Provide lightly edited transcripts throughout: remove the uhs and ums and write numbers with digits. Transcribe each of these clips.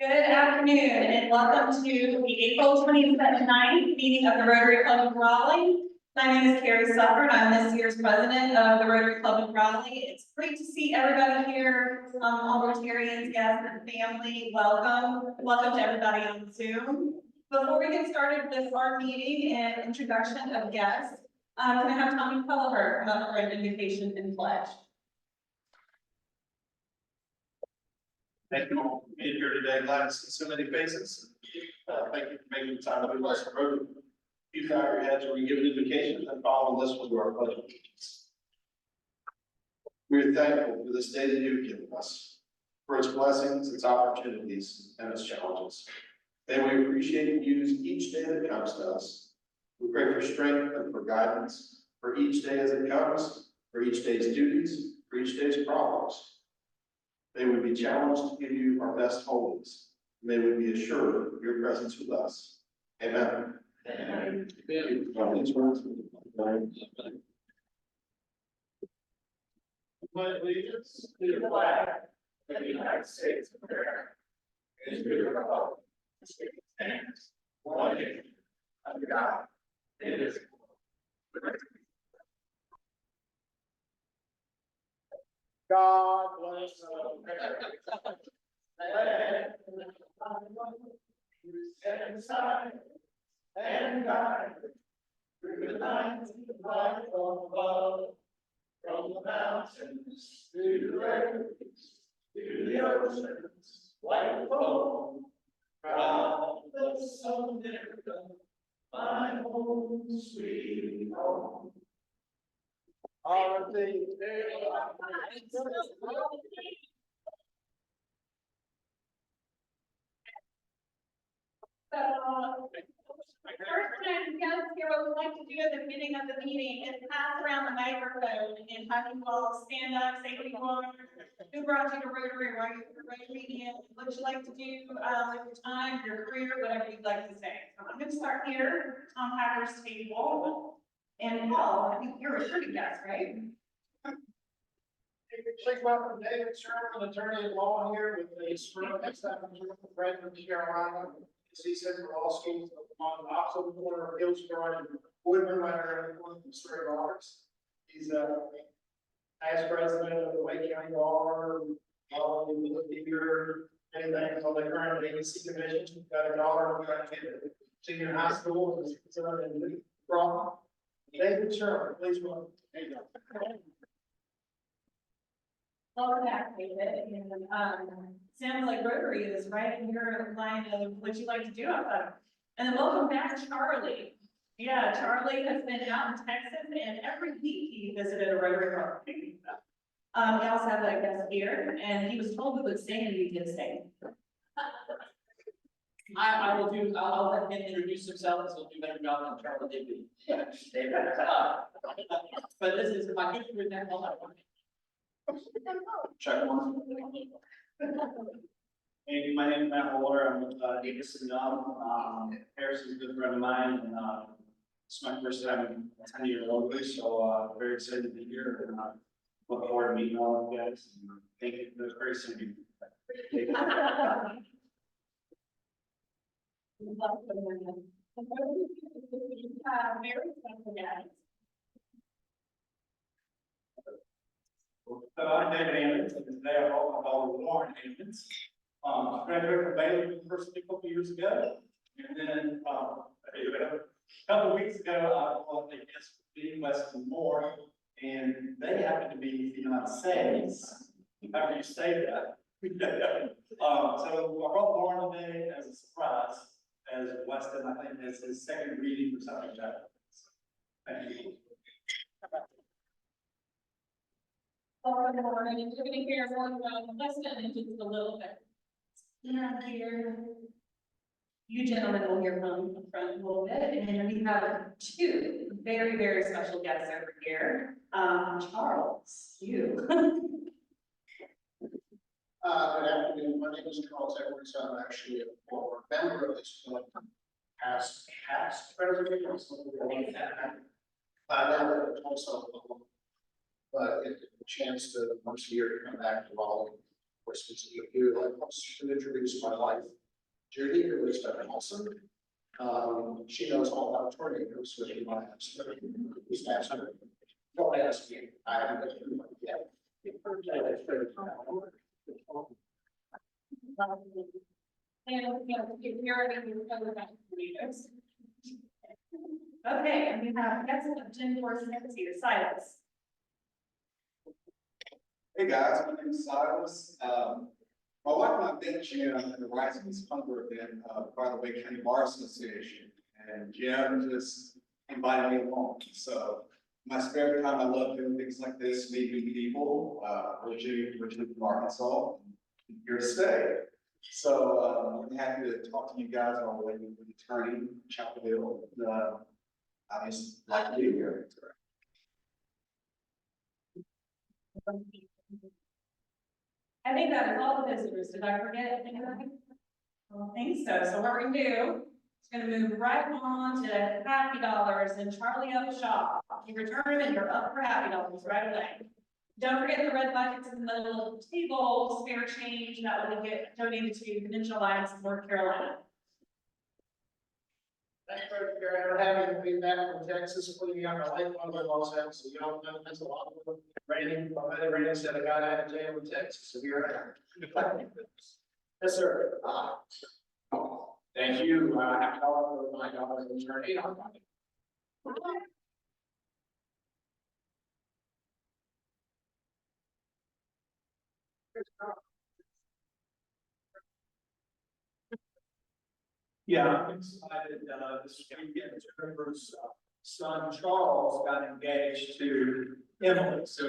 Good afternoon and welcome to the April 29th meeting of the Rotary Club of Raleigh. My name is Carrie Suffer and I'm this year's president of the Rotary Club of Raleigh. It's great to see everybody here, all Rotarians, guests, and family. Welcome. Welcome to everybody on Zoom. Before we get started with our meeting and introduction of guests, can I have Tommy Culliver come up for an invocation and pledge? Thank you all for being here today. Glad to see so many faces. Thank you for making the time to be with us. You bow your heads when we give an invocation and follow this with our pledge of allegiance. We are thankful for this day that you've given us, for its blessings, its opportunities, and its challenges. May we appreciate and use each day that comes to us. We pray for strength and for guidance for each day as it comes, for each day's duties, for each day's problems. May we be challenged to give you our best holiness. May we be assured of your presence with us. Amen. Amen. My allegiance to the flag of the United States of America and to the republic which stands one nation under God, indivisible, with liberty. God bless America. Stand aside and guide through the night light above, from the mountains to the rivers, to the oceans, like foam, round the sun, my home, sweet home. Are they there? First time guests here, what we'd like to do at the beginning of the meeting is pass around the microphone and have you all stand up, say who you are, who brought you to Rotary, why you're Rotary, what you like to do with your time, your career, whatever you'd like to say. So I'm going to start here, Tom Hacker's table. And Paul, I think you're a pretty guest, right? Please welcome David Sherman, attorney at law here with the spring next time I'm with the president of Carolina. He said for all schools on the opposite corner of Hillsborough and Woodman Manor and the Missouri Arts. He's past president of the Wake County Bar, here, anything on the current agency commission. Got a daughter trying to get to senior high school and from David Sherman, please welcome. There you go. Welcome back, David. And sounds like Rotary is right in your line of what you like to do outside. And then welcome back, Charlie. Yeah, Charlie has been out in Texas, and every week he visited a Rotary Club. We also have a guest here, and he was told we would sing, and he did sing. I will do, I'll let him introduce himself, so he'll do a better job than Charlie did me. But this is my good with that, all I want. Check one. Hey, my name is Matt Waller. I'm with Davis and Young. Harrison's a good friend of mine, and it's my first time attending your Rotary, so very excited to be here, and look forward to meeting all of you guys. And thank you for this very soon. Very special guest. I'm David Ammons, and today I hold my daughter Lauren Ammons. Graduated from Baylor University a couple years ago, and then a couple weeks ago I was a guest for being Weston Moore, and they happen to be fiancés. However you say that. So I brought Lauren today as a surprise, as Weston I think is his second reading or something like that. Thank you. Good morning. You're going to hear more about Weston in just a little bit. Yeah, here. You gentlemen will hear from the front a little bit, and then we have two very, very special guests over here. Charles, you. Good afternoon. My name is Charles Edwards. I'm actually a former member of this club. Past president. I know that also, but it's a chance to once a year to come back to Raleigh Christmas here, I'd like to introduce my wife, Judy, who is very awesome. She knows all about tornadoes, which you might have. Who's asked her? Don't ask me, I haven't. Yeah. And, you know, if you're already in the back of the leaders. Okay, and we have next up Jim Dorsey, Silas. Hey guys, my name is Silas. My wife and I met Jim at the Rising Hunger event, by the Wake County Bar Association. And Jim just invited me along. So my spare time, I love doing things like this, meeting people, originally from Arkansas, here to stay. So I'm happy to talk to you guys all the way with the attorney, Chapel Hill. I just like to be here. I think that is all the visitors. Did I forget anything? I don't think so. So what we're gonna do is gonna move right on to Happy Dollars and Charlie Up Shop. You return them and you're up for Happy Dollars right away. Don't forget the red buckets in the middle of the table, spare change that will get donated to Provincial Alliance of North Carolina. Thanks for having me back from Texas, putting me on the lake one of the Los Angeles, so you don't know, that's a lot of raining, my mother ran said I got out of jail in Texas, so here I am. Yes, sir. Thank you, happy holiday with my daughter's attorney. Yeah, I'm excited, this weekend, Jennifer's son Charles got engaged to Emily, so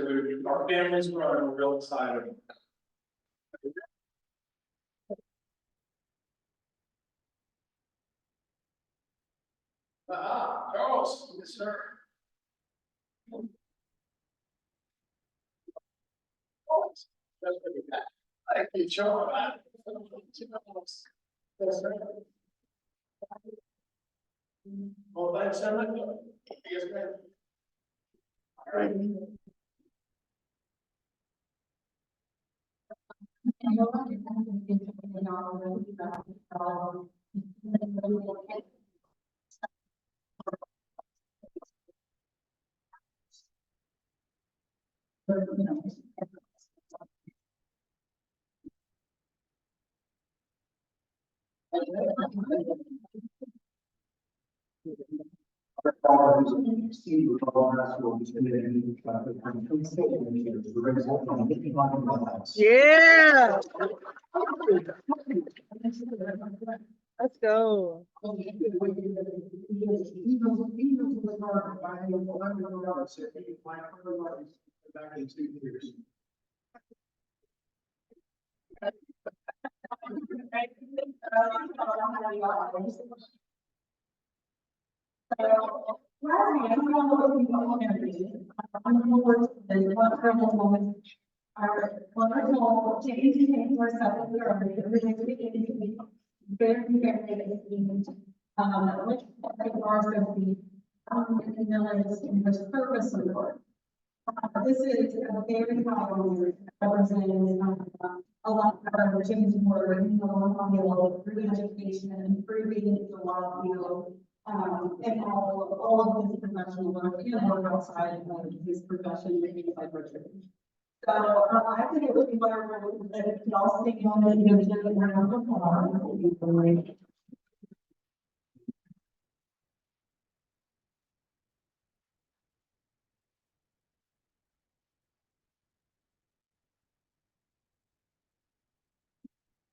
our family's growing, we're real excited. Charles, yes, sir. Thank you, Charles. Yes, sir. Well, thanks so much. Yes, ma'am. All right. Yeah. Let's go. Back in 2 years. Our wonderful changing for several very, which in this purpose report. This is a very high honor, representing a lot of our changing work in the law field, education, and improving the law field. And all of his professional work and work outside of his profession, like Richard. So I think it would be wonderful if you all stay on it, you know, the round of applause.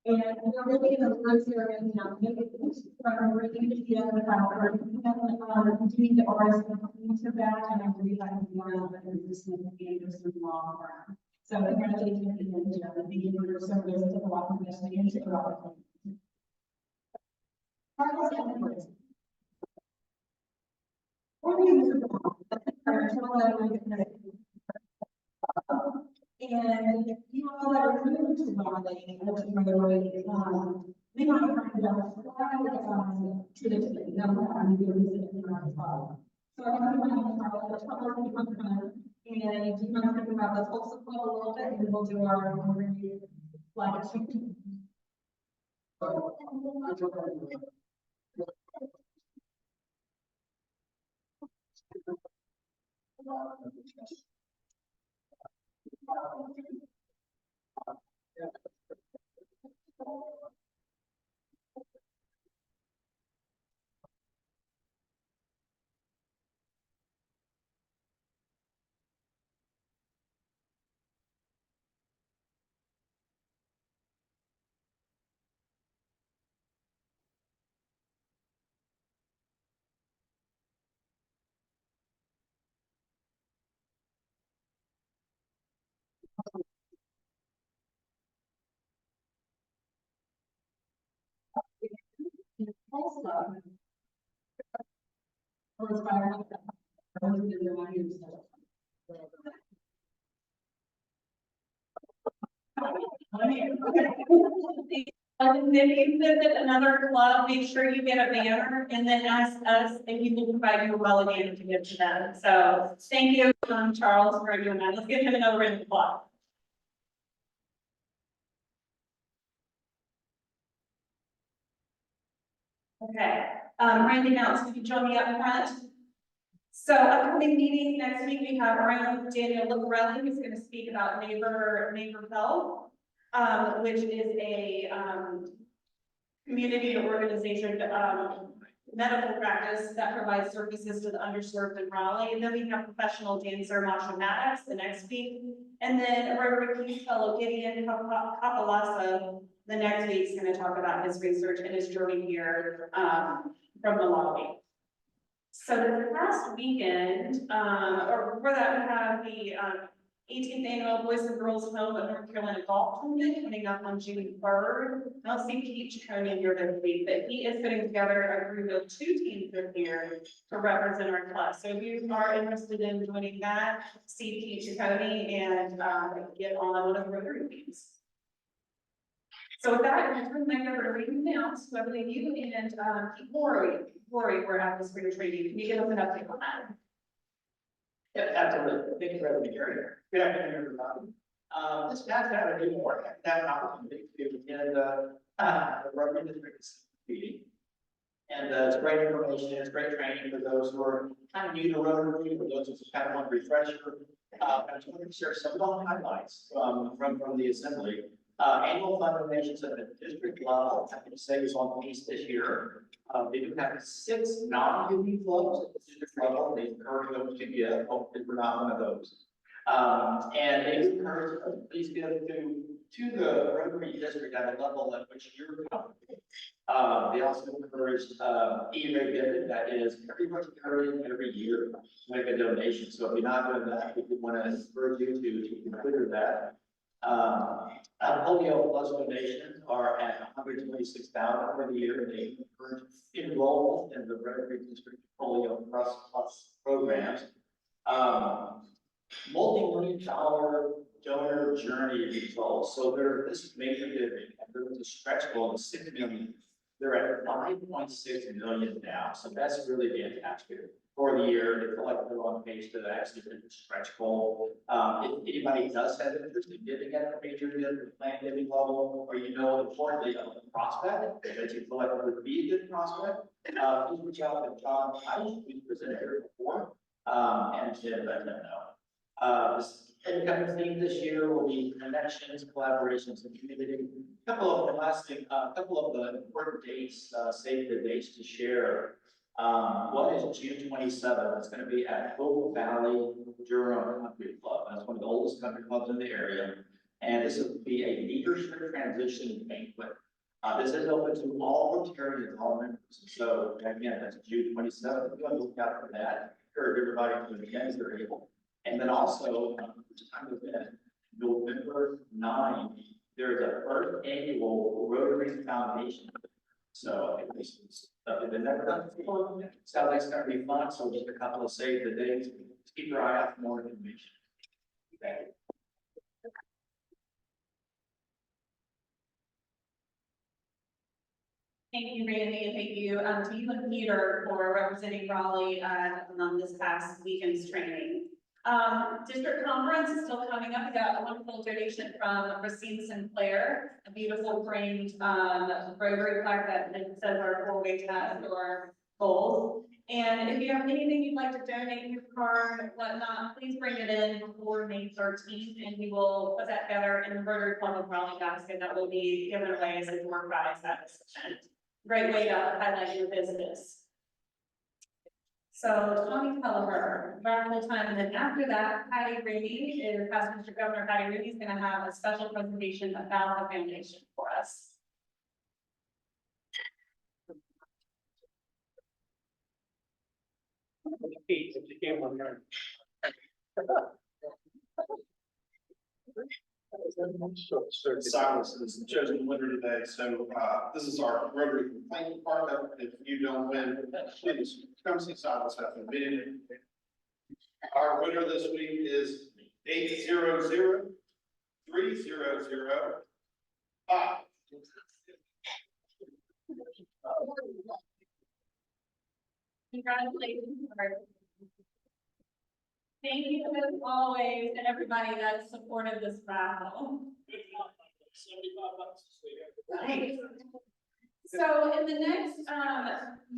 And we're really in the first area, you know, maybe it's from reading to the other power, continue to RSVP to that, and I believe I can be on the existing Anderson law firm. So congratulations again, Jeff, and thank you for your service to the law profession and to the law. And you all that are new to Raleigh, may not find out why traditionally, I'm doing this in our fall. So I'm going to tell our people to come and you want to think about the whole support a little bit, and we'll do our overview. Like. Also. Or fire. And then if you visit another club, make sure you get a banner and then ask us if you can provide you a well banner to give to them. So thank you, Charles, for doing that. Let's give him another round of applause. Okay, Randy Mounts, would you join me up front? So upcoming meetings next week, we have our own Daniel Raleigh, who's going to speak about neighbor health, which is a community organization, medical practice that provides services to the underserved in Raleigh. And then we have professional dancer Masha Maddox the next week. And then Rotary Peace Fellow Gideon Kapalasa the next week is going to talk about his research and his journey here from the lobby. So the past weekend, or before that, we have the 18th annual Boys and Girls Home of North Carolina Golf Tournament coming up on June 3rd. I'll see Pete Chaconi here this week, but he is putting together a group of 2 teams this year to represent our class. So if you are interested in joining that, see Pete Chaconi and get on one of the Rotary teams. So with that, I'm going to turn the mic over to Reed now, so I believe you and Lori were at the spring training. Can you give us an update on that? Yeah, absolutely. Thank you for having me here. Good afternoon, everybody. This past Saturday morning, I had an opportunity to attend the Rotary District meeting. And it's great information, it's great training for those who are kind of new to Rotary, for those who kind of want a refresher. I just want to share some of the highlights from the assembly. Annual fund donations at the district level, I can say, is on pace this year. They do have 6 non-union clubs at the district level. They encourage them to give. Hopefully, we're not one of those. And they encourage please give to the Rotary district at a level at which you're comfortable. They also encouraged E-rate giving, that is every Rotary every year to make a donation. So if you're not doing that, we want to encourage you to consider that. Polio plus donations are at 126,000 for the year. They enroll in the Rotary District Polio plus programs. Multi-million-dollar donor journey results. So this major giving, there was a stretch goal of 6 million. They're at 5.6 million now. So that's really fantastic. For the year, they feel like they're on pace to actually hit the stretch goal. If anybody does have interest in giving at a major plan giving level, or importantly, of the prospect that you feel like it would be a good prospect, please reach out to John Tice, who's presented here before, and let them know. This incoming theme this year will be connections, collaborations, and community. A couple of the important dates, save the dates to share. One is June 27th. It's going to be at Hope Valley Durham Country Club. That's one of the oldest country clubs in the area. And this will be a leadership transition banquet. This is open to all Rotarians and all members. So again, that's June 27th. You want to look out for that. Encourage everybody to attend if they're able. And then also, time of event, November 9th, there's a first annual Rotary Foundation. So it's been never done before. Sounds like it's going to be fun. So just a couple of save the dates. Keep your eye out for more information. Thank you. Thank you, Randy, and thank you to you and Peter for representing Raleigh on this past weekend's training. District conference is still coming up. We got a wonderful donation from Racine Sinclair, a beautiful framed, Rotary plaque that says our four-way test or goals. And if you have anything you'd like to donate, your card, whatnot, please bring it in before May 13th, and we will put that together in the Rotary Club of Raleigh basket that will be given away as a door prize at this event. Great way to highlight your business. So Tommy Kelleher, raffle time, and then after that, Patty Rooney, past Mr. Governor Patty Rooney is going to have a special presentation about the foundation for us. Silence is the chosen winner today, so, this is our Rotary complaint department. If you don't win, please come see Silence after the meeting. Our winner this week is 800-300-5. Congratulations. Thank you as always to everybody that supported this raffle. Thanks. So in the next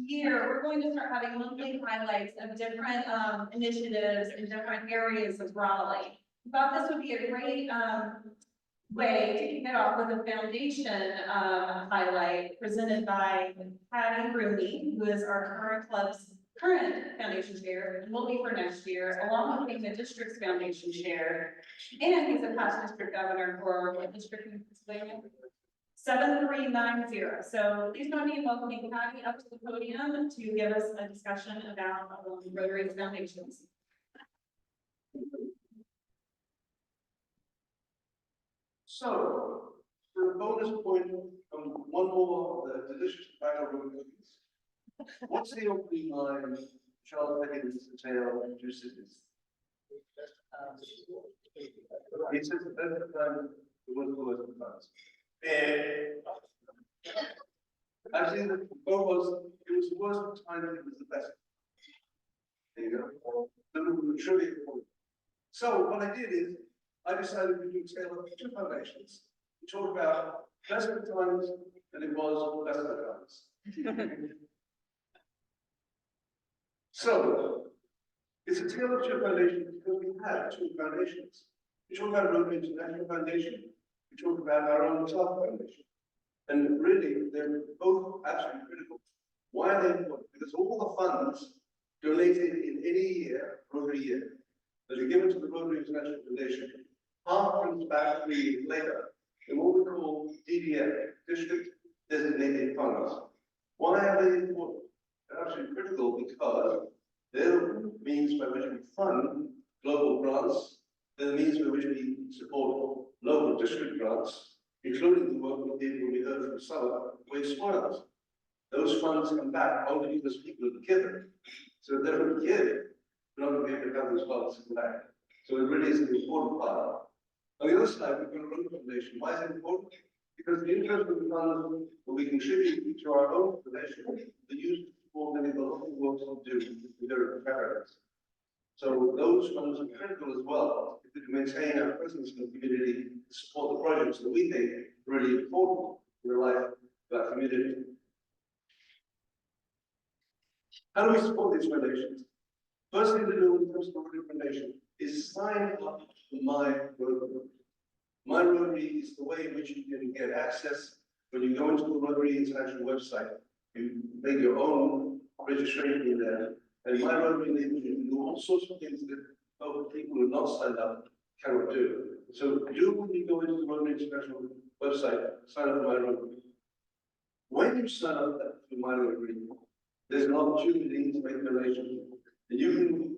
year, we're going to start having monthly highlights of different initiatives in different areas of Raleigh. We thought this would be a great way to kick it off with a foundation highlight presented by Patty Rooney, who is our current club's current foundation chair, and will be for next year, along with being the district's foundation chair. And he's a past district governor for what district in Pennsylvania? 7390. So please join me in welcoming Patty up to the podium to give us a discussion about Rotary's foundations. So, for a bonus point, one more of the delicious tobacco root cookies. What's the opening line, Charles Dickens' tale of two cities? He says the best of times, the worst of times. Actually, the quote was, it was the worst of times, it was the best. There you go. The trivia. So what I did is, I decided to do a tale of two foundations. We talk about best of times, and it was best of times. So, it's a tale of two foundations because we have two foundations. We talk about Rotary International Foundation, we talk about our own club foundation. And really, they're both absolutely critical. Why are they important? Because all the funds donated in any year, Rotary year, that are given to the Rotary International Foundation, half comes back 3 years later in what we call DDF, District Designated Funds. Why are they important? They're absolutely critical because they're the means by which we fund global grants, they're the means by which we support local district grants, including the work we did when we heard from Summer, Waste Smiles. Those funds come back only because people have given. So if they don't give, we're not going to be able to have those funds come back. So it really is an important part. On the other side, we've got a Rotary Foundation. Why is it important? Because the interest of the funds will be contributed to our own foundation, the use for many of the local works to do with their preparers. So those funds are critical as well if we can maintain our presence in the community to support the projects that we think are really important in the life of our community. How do we support these foundations? First thing to do when it comes to the Rotary Foundation is sign up to my Rotary. My Rotary is the way in which you can get access when you go into the Rotary International website. You make your own registration in there, and my Rotary enables you to do all sorts of things that people who are not signed up cannot do. So do when you go into the Rotary International website, sign up to my Rotary. When you sign up to my Rotary, there's an opportunity to make donations, and you can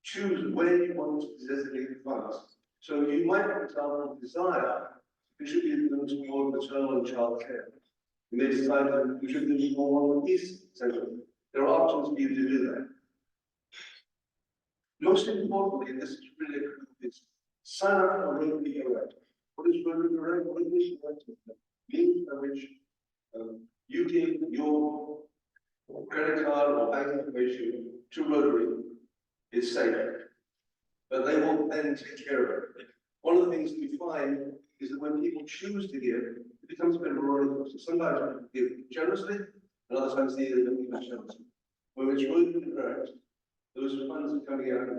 choose where you want to designate the funds. So you might, for example, desire to contribute them toward maternal and child care. You may decide to contribute more on the East Centre. There are options for you to do that. Most importantly, and this is really critical, is sign up for Rotary Direct. What is Rotary Direct? Rotary Direct is the means by which you give your credit card or bank information to Rotary is safe. but they will then take care of it. One of the things we find is that when people choose to give, it becomes a bit of a roller coaster. Sometimes people give generously, and other times they don't give generously. When it's really correct, those funds are coming out of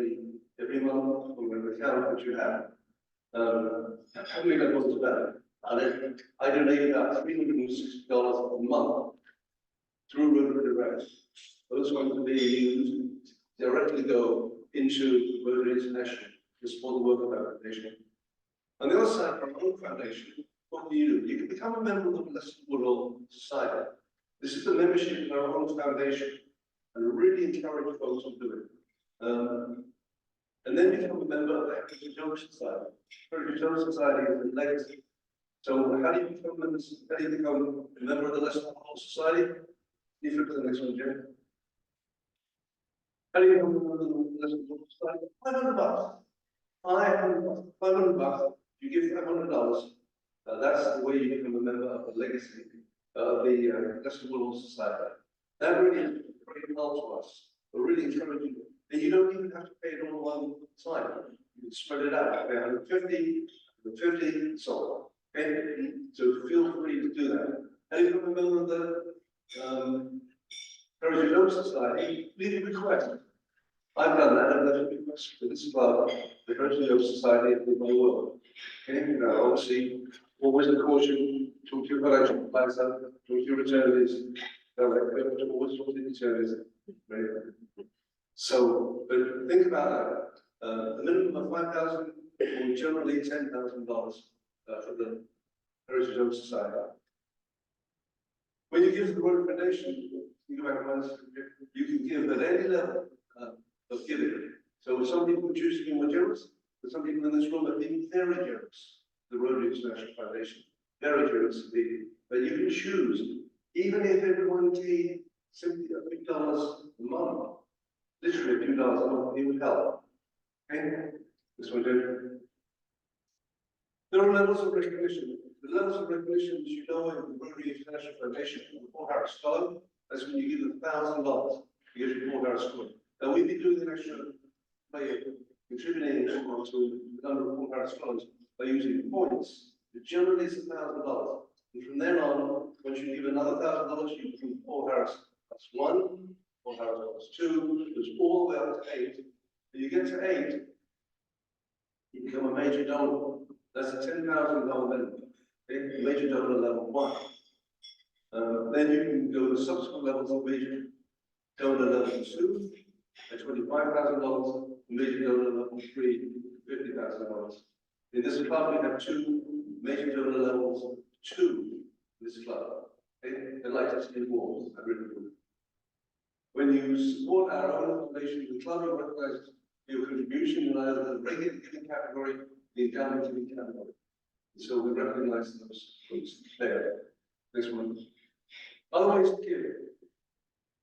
every month from the account that you have. How many that goes to that? I donate about $360 a month through Rotary Direct. Those funds are being used directly go into Rotary International to support the work of our foundation. On the other side, from our own foundation, what do? You can become a member of the Milazzo Woodall Society. This is the membership in our own foundation, and I really encourage folks to do it. And then become a member of the Heritage Society. Heritage Society is a legacy. So how do you become a member of the Milazzo Woodall Society? You flip to the next one, Jim. How do you become a member of the Milazzo Woodall Society? $500. $500. You give $500. That's the way you become a member of the legacy of the Milazzo Woodall Society. That really is very helpful to us. We're really encouraging you. And you don't even have to pay it all one time. You can spread it out. Pay 150, so on. Okay? So feel free to do that. And if you're a member of the Heritage Society, leave a request. I've done that. I've left a request for this club, the Heritage Society of my world. Okay? You know, obviously, always a caution, talk to your financial advisor, talk to your attorneys, always talk to the attorneys. Right? So, but think about that. A minimum of $5,000 or generally $10,000 for the Heritage Society. When you give the Rotary Foundation, you can give at any level of giving. So some people choose to be more generous, but some people in this room are being very generous. The Rotary International Foundation, very generous indeed. But you can choose, even if everyone gave simply $50 a month. Literally a few dollars a month, it would help. Okay? This one did. There are levels of recognition. The levels of recognition, as you know, in the Rotary International Foundation, the Paul Harris Scholar, that's when you give $1,000 to get your Paul Harris Scholar. Now we've been doing an extra way of contributing to the number of Paul Harris Scholars by using points. But generally it's $1,000. And from then on, once you give another $1,000, you become Paul Harris +1. Paul Harris +2, it goes all the way up to 8. When you get to 8, you become a major donor. That's a $10,000 minimum. Okay? Major donor level 1. Then you can go to subsequent levels of major donor level 2 at $25,000, major donor level 3, $50,000. In this club, we have 2 major donor levels 2 in this club. Okay? I'd like to see more. I really would. When you support our own foundation, the club will recognize your contribution in either the regular giving category, the endowment giving category. So we recognize those groups there. Next one. Other ways to give.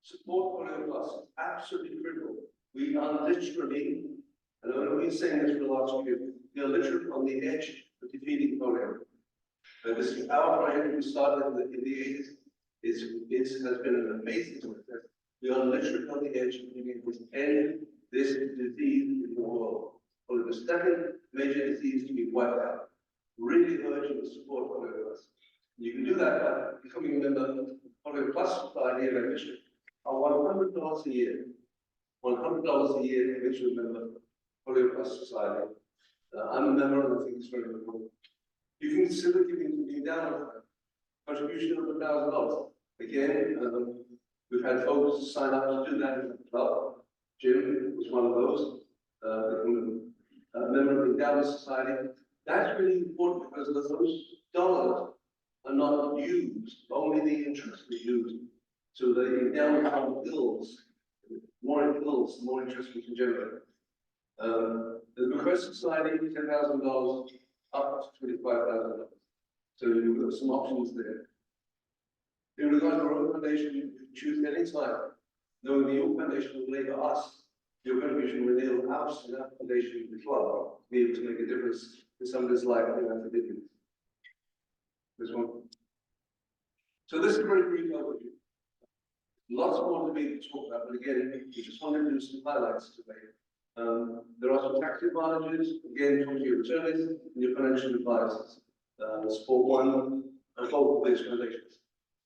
Support Polio Plus, absolutely critical. We are literally, and I've been saying this for the last year, we are literally on the edge of defeating polio. This is our project we started in the 80s. It has been an amazing success. We are literally on the edge of being able to end this disease in the world. Probably the second major disease to be wiped out. Really urgent support for Polio Plus. You can do that by becoming a member of Polio Plus Society and membership. $100 a year. $100 a year makes you a member of Polio Plus Society. I'm a member and I think it's very important. You can consider giving down a contribution of $1,000. Again, we've had folks sign up to do that in the club. Jim was one of those. A member of the Endowment Society. That's really important because those dollars are not used, only the interest is used. So the endowment fund builds, more it builds, the more interest we can generate. The Bequest Society, $10,000 up to $25,000. So you've got some options there. In regard to our own foundation, you can choose any time, knowing that your foundation will enable us, your contribution will enable us and our foundation, the club, to be able to make a difference in somebody's life and have forgiveness. This one. So this is a very brief overview. Lots more to be talked about, but again, we just wanted to do some highlights today. There are some got tax advantages, again, from your attorneys and your financial advisors. Support one and both of these foundations.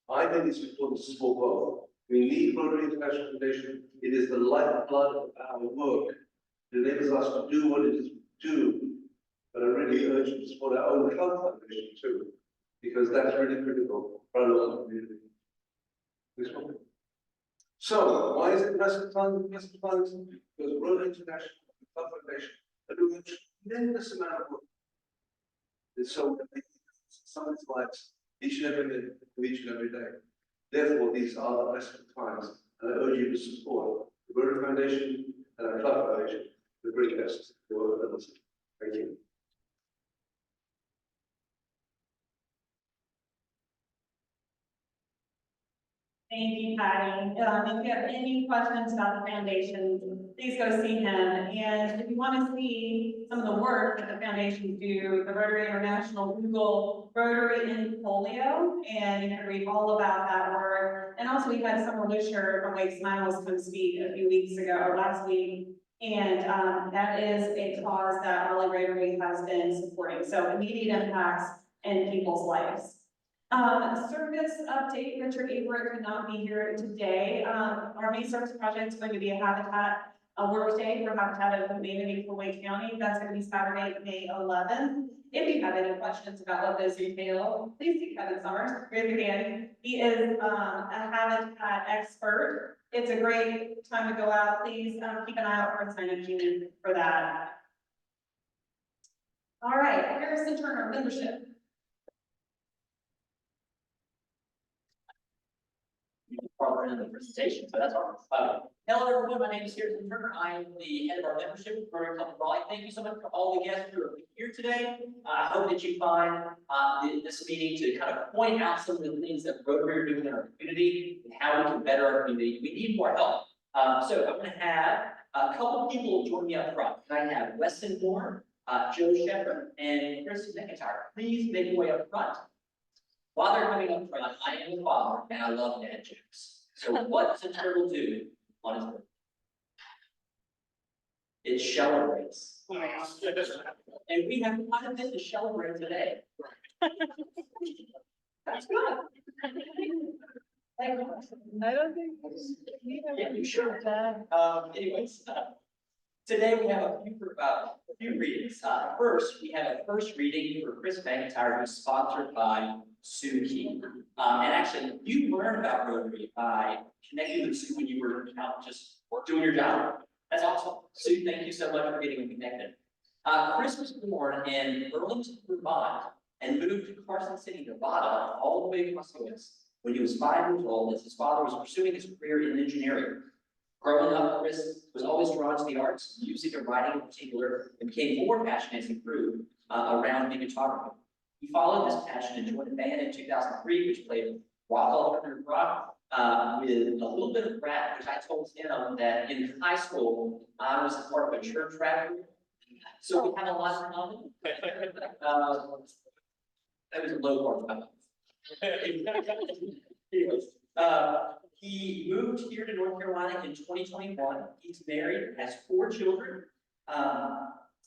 I think it's important to support both. We need Rotary International Foundation. It is the lifeblood of our work. It enables us to do what it is we do. But I really urge you to support our own club foundation too, because that's really critical for our local community. This one. So, why is it massive funds? Massive funds? Because Rotary International Club Foundation are doing a tremendous amount of work. It's so someone's lives each and every minute of each and every day. Therefore, these are the best of times, and I urge you to support the Rotary Foundation and our Club Foundation, the great best to all of us. Thank you. Thank you, Patty. If you have any questions about the foundation, please go see him. And if you want to see some of the work that the foundations do, the Rotary International Google Rotary in Polio, and you can read all about that work. And also, we had Summer Wisher from Wake Smiles come speak a few weeks ago, or last week. And that is a cause that Raleigh Rotary has been supporting. So immediate impacts in people's lives. Service update, Richard Averett could not be here today. Our main service project is going to be a habitat, a work day for Habitat of Humanity for Wake County. That's going to be Saturday, May 11th. If you have any questions about what those entail, please see Kevin Summers, raise your hand. He is a habitat expert. It's a great time to go out. Please keep an eye out for a sign up sheet for that. All right, Harrison Turner, membership. Further in the presentation, so that's all. Hello everyone, my name is Harrison Turner. I am the head of our membership with Rotary Club of Raleigh. Thank you so much for all the guests who are here today. I hope that you find this meeting to kind of point out some of the things that Rotary are doing in our community and how we can better our community. We need more help. So I'm going to have a couple people join me up front. And I have Weston Moore, Joe Shepard, and Chris McIntyre. Please make your way up front. While they're coming up front, I am a father and I love dad jokes. So what does a turtle do on his birthday? It celebrates. And we have quite a bit to celebrate today. That's good. I don't think. Yeah, you sure? Anyways, today we have a few readings. First, we have a first reading for Chris McIntyre, who's sponsored by Sue Key. And actually, you learned about Rotary by connecting with Sue when you were out just doing your job. That's awesome. Sue, thank you so much for getting connected. Chris was born in Burlington, Vermont, and moved to Carson City, Nevada, all the way across the West when he was 5 years old, as his father was pursuing his career in engineering. Growing up, Chris was always drawn to the arts, music and writing in particular, and became more passionate as he grew around videography. He followed this passion and joined a band in 2003, which played rock, alternative rock, with a little bit of rap, which I told him that in high school, I was part of a church rap group. So we have a lot in common. That was a low part of my life. Anyways, he moved here to North Carolina in 2021. He's married, has 4 children.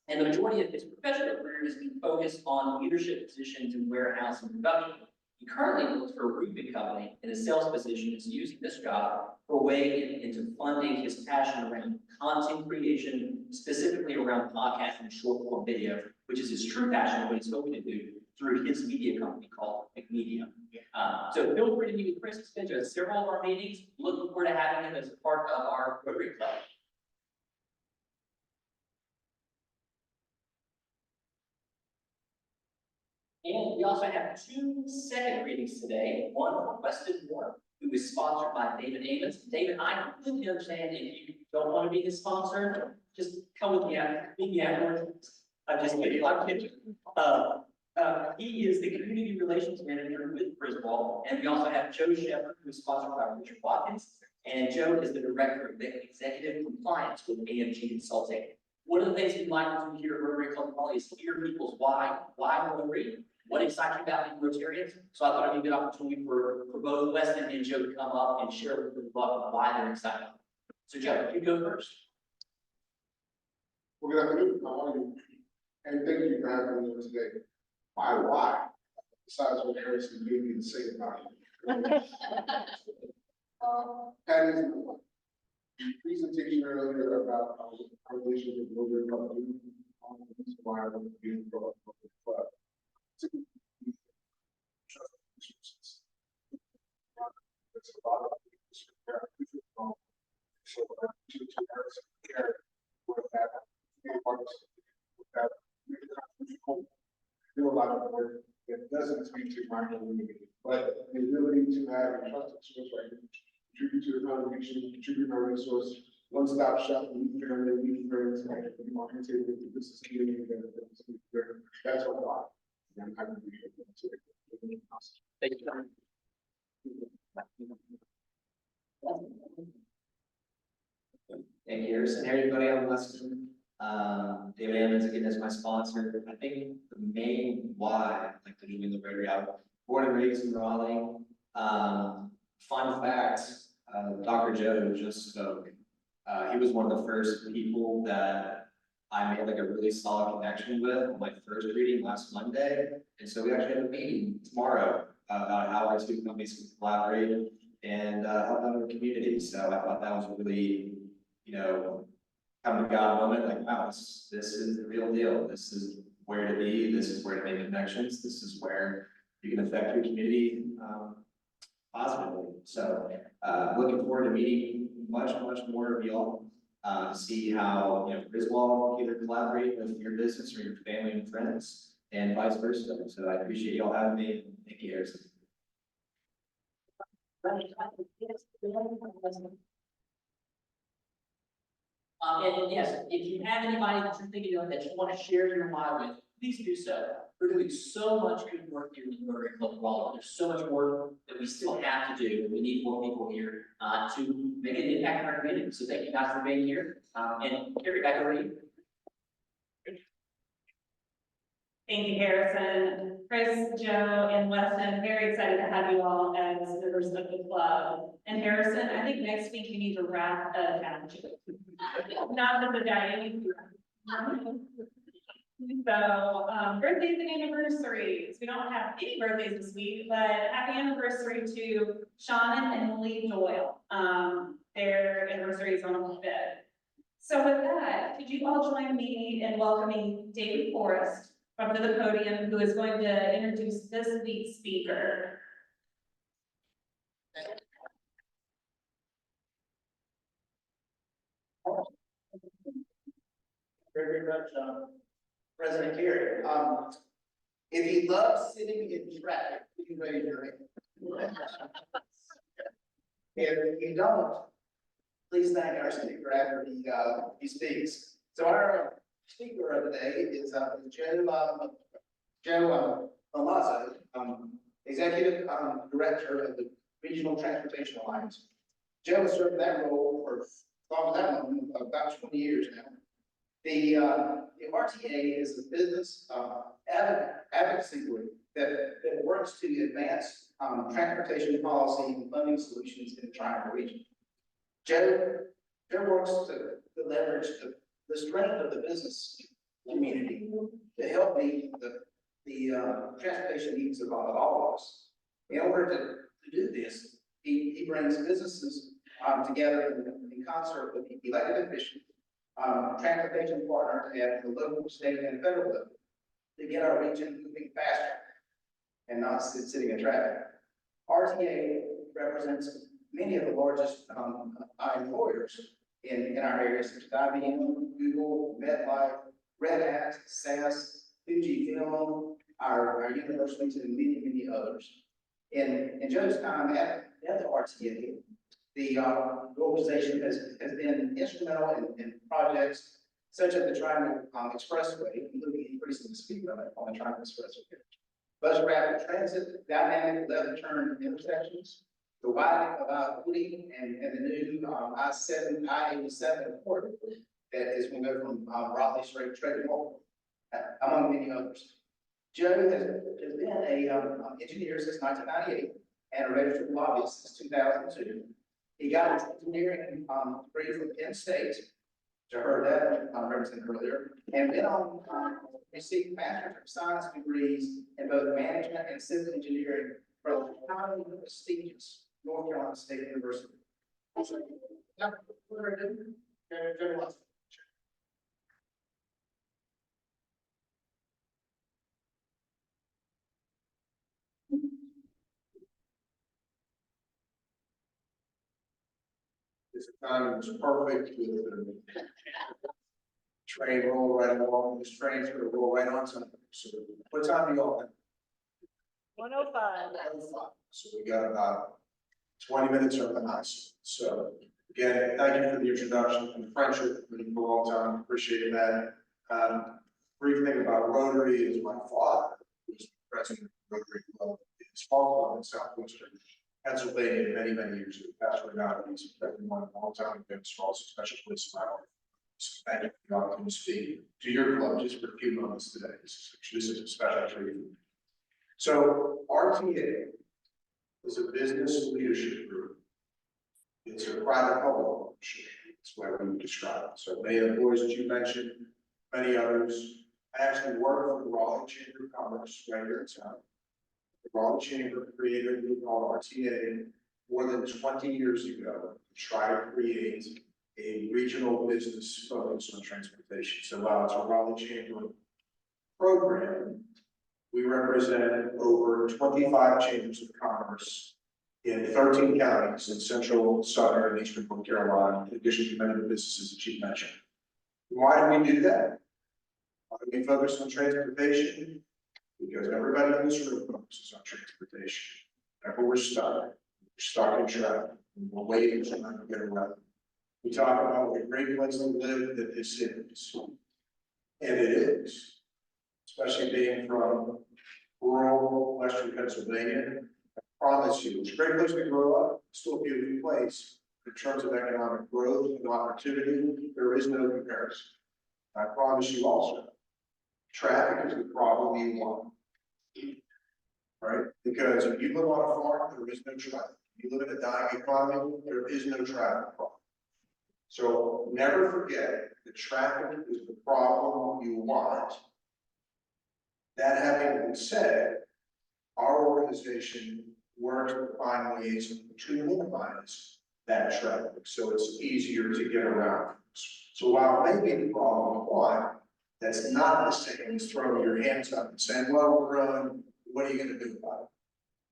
And the majority of his professional career has been focused on leadership positions in warehouse and production. He currently works for a roofing company in a sales position, is using this job for a way into funding his passion around content creation, specifically around podcasting and short form video, which is his true passion, what he's hoping to do through his media company called McMedia. So feel free to meet with Chris. He's been to several of our meetings. Looking forward to having him as a part of our Rotary Club. And we also have 2 second readings today, one from Weston Moore, who is sponsored by David Amos. David, I completely understand if you don't want to be his sponsor, just come with me after, meet me afterwards. I'm just kidding, I'm kidding. He is the community relations manager with Griswold, and we also have Joe Shepard, who is sponsored by Richard Watkins, and Joe is the director of executive compliance with AMG Consulting. One of the things we'd like to do here at Rotary Club of Raleigh is hear people's why Rotary, what excites you about being Rotarians. So I thought it'd be a good opportunity for both Weston and Joe to come up and share with them why they're excited. So Joe, you go first. Well, Good afternoon, how are you? And thank you for having me today. My why, besides what Harrison gave me to say about it. That is my why. The presentation earlier about our relationship with Rotary Club, this is why I want to be brought up with the club. It's a lot of so to Harrison care with that, do a lot of work that doesn't speak to my community, but the ability to have a trusted source like contribute to the congregation, contribute our resource, one-stop shop, meet family, meet friends, and be oriented with the business community that's what I want. And I'm happy to be here today. Thank you. Thank you, Harrison. Everybody on the lesson. David Ammons again as my sponsor. I think the main why I like to join the Rotary out. Born and raised in Raleigh. Fun fact, Dr. Joe just spoke. He was one of the first people that I made like a really solid connection with on my first reading last Monday. And so we actually have a meeting tomorrow about how our two companies can collaborate and help out our community. So I thought that was really, you know, come to God moment, like, wow, this is the real deal. This is where to be. This is where to make connections. This is where you can affect your community positively. So looking forward to meeting much more of y'all. See how, you know, Griswold can either collaborate with your business or your family and friends and vice versa. So I appreciate y'all having me. Thank you, Harrison. And yes, if you have anybody that you're thinking of that you want to share your mind with, please do so. We're doing so much good work here in the Rotary Club of Raleigh. There's so much work that we still have to do. We need more people here to make an impact in our community. So thank you guys for being here. And Carrie, back over to you. Thank you, Harrison, Chris, Joe, and Weston. Very excited to have you all as members of the club. And Harrison, I think next week you need to wrap a challenge. Not with the dining. So, birthdays and anniversaries. We don't have any birthdays this week, but happy anniversary to Sean and Emily Doyle. Their anniversary is on the 5th. So with that, could you all join me in welcoming David Forrest up to the podium, who is going to introduce this week's speaker. Very much, President Carey. If you love sitting in traffic, please raise your hand. If you don't, please thank our speaker after he speaks. So our speaker of the day is Joe Milazzo, Executive Director of the Regional Transportation Alliance. Joe has served that role for about 20 years now. The RTA is a business advocacy group that works to advance transportation policy and funding solutions in the Triangle region. Joe works to leverage the strength of the business community to help meet the transportation needs of all of us. In order to do this, he brings businesses together in concert with the elected officials, transportation partners at the local, state, and federal level to get our region moving faster and not sitting in traffic. RTA represents many of the largest employers in our area, such as IBM, Google, MetLife, Red Hat, SAS, Fujifilm, our universities, and many others. In Joe's time at the RTA, the organization has been instrumental in projects such as the Triangle Expressway, including increasing the speed limit on the Triangle Expressway, bus rapid transit, dynamic left turn intersections, the widening of I-40 and the new I-87 corridor that is going to go from Raleigh straight to Norfolk, among many others. Joe has been an engineer since 1998 and a registered lobbyist since 2002. He got his engineering degree from Penn State to her that I represented earlier. And then on, received Master of Science degrees in both management and civil engineering from the highly prestigious North Carolina State University. Now, we're ready. General. This time was perfect with the train roll right along, this train's gonna roll right on time. So what time do you all have? 1:05. So we got about 20 minutes on the ice. So again, thank you for the introduction and the friendship for a long time, appreciate that. Brief thing about Rotary is my father was president of Rotary Club, a small club in southwestern Pennsylvania many, many years ago. That's where now he's been one a long time ago, so also special place in my life. So thank you for the opportunity to speak to your club just for a few moments today. This is a special treat. So RTA is a business leadership group. It's a private public partnership. That's why we describe it. So many employees that you mentioned, many others. I actually work for the Raleigh Chamber of Commerce right here in town. The Raleigh Chamber created a group called RTA more than 20 years ago to try to create a regional business focus on transportation. So while it's a Raleigh Chamber program, we represent over 25 chambers of commerce in 13 counties in central, southern, and eastern North Carolina, in addition to many of the businesses that you mentioned. Why do we do that? Why do we focus on transportation? Because everybody in this room focuses on transportation. Whenever we're stuck in traffic, we're waiting for them to get around. We talk about what a great place to live that this is. And it is, especially being from rural western Pennsylvania. I promise you, it's a great place to grow up, still a beautiful place. In terms of economic growth and opportunity, there is no comparison. I promise you also, traffic is the problem you want. Right? Because if you live on a farm, there is no traffic. If you live in a dying economy, there is no traffic problem. So never forget that traffic is the problem you want. That having been said, our organization works to find ways to minimize that traffic, so it's easier to get around. So while it may be the problem you want, that's not the same as throwing your hands up and saying, well, we're growing, what are you gonna do about it?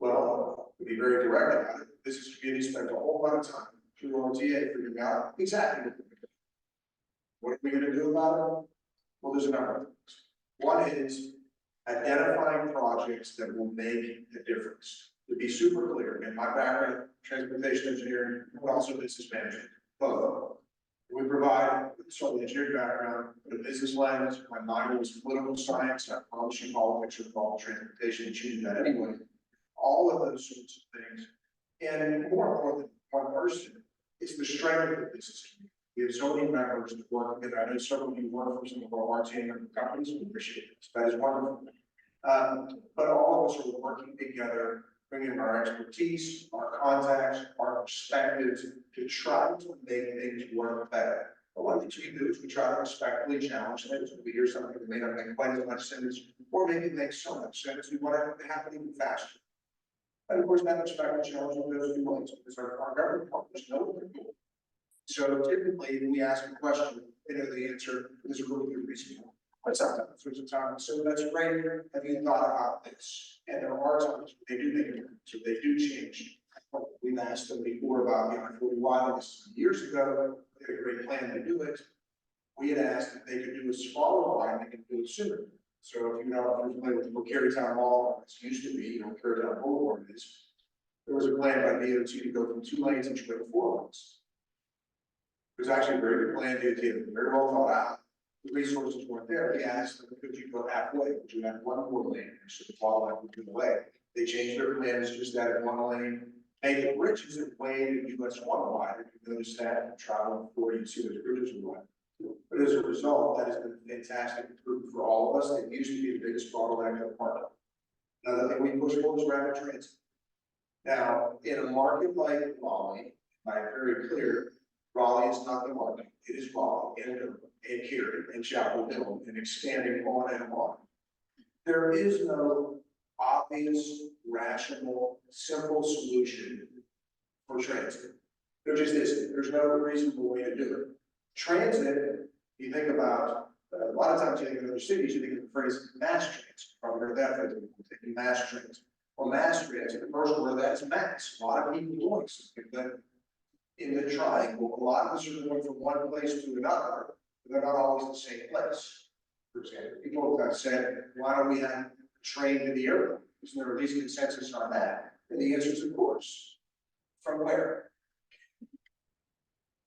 Well, to be very direct about it, this community spent a whole lot of time through RTA figuring out exactly what are we gonna do about it? Well, there's a number of things. One is identifying projects that will make a difference. To be super clear, in my background, transportation engineering, but also business management, both. We provide, certainly engineering background, but a business lens. My minor was political science. I promise you politics are involved in transportation and choosing that anyway. All of those sorts of things. And more important than one person, it's the strength of the business community. We have so many members that work together. I know several of you work for some of our RTA companies. We appreciate it. That is wonderful. But all of us are working together, bringing our expertise, our contacts, our perspectives to try to make things work better. But one of the things we do is we try to respectfully challenge things. When we hear something that may not make quite as much sense, or maybe it makes so much sense, we want it to happen even faster. And of course, that respectful challenge goes two ways, because our government partners know what they're doing. So typically, when we ask a question, they know the answer, there's a really good reason for it. But sometimes there's a time, so that's great, have you thought about this? And there are times they do make a difference, so they do change. We've asked them before about the I-40 this years ago, they had a great plan to do it. We had asked if they could do a smaller line, they could do it sooner. So if you know, if you're familiar with the Carytown Mall, it's used to be, you know, Carytown Boulevard is. There was a plan by DOT to go from 2 lanes each way to 4 lanes. It was actually a very good plan, DOT had very well thought out. The resources weren't there. We asked them, could you go halfway? Would you have 1 more lane? So the bottleneck would be the way. They changed their plans, just added 1 lane. Hey, the bridges are way to US 1 wide. You notice that traveling 40 and see those bridges are wide. But as a result, that has been a fantastic improvement for all of us. It used to be the biggest bottleneck in the park. Another thing we push for is rapid transit. Now, in a market like Raleigh, I'm very clear, Raleigh is not the market, it is Raleigh and Cary and Chapel Hill and expanding on and on. There is no obvious, rational, simple solution for transit. There just isn't. There's no reasonable way to do it. Transit, you think about, a lot of times you think of other cities, you think of the phrase mass transit. Probably heard that phrase, thinking mass transit. Well, mass transit, the first word of that is mass. A lot of people doing something, but in the triangle, a lot of us are going from one place to another, but they're not always the same place. For example, people have said, why don't we have a train to the airport? Isn't there at least consensus on that? And the answer is, of course. From where?